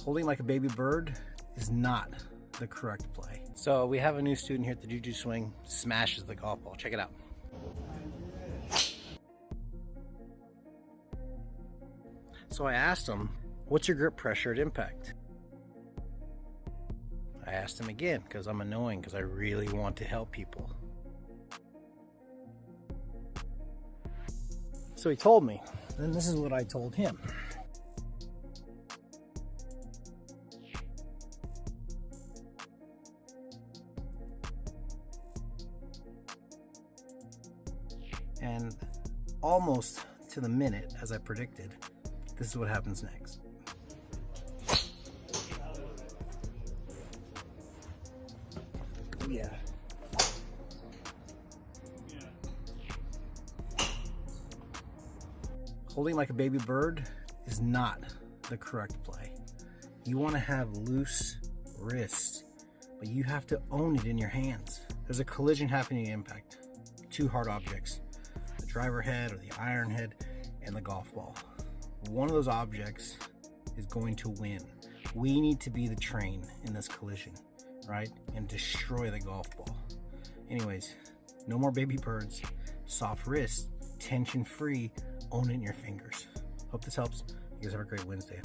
Holding like a baby bird is not the correct play. So we have a new student here at the Juju swing, smashes the golf ball. Check it out. So I asked him, what's your grip pressure at impact? I asked him again because I'm annoying, because I really want to help people. So he told me, and this is what I told him. And almost to the minute, as I predicted, this is what happens next. Yeah. Holding like a baby bird is not the correct play. You want to have loose wrists, but you have to own it in your hands. There's a collision happening at impact. Two hard objects, the driver head or the iron head and the golf ball. One of those objects is going to win. We need to be the train in this collision, right? And destroy the golf ball. Anyways, no more baby birds, soft wrists, tension free, own it in your fingers. Hope this helps. You guys have a great Wednesday.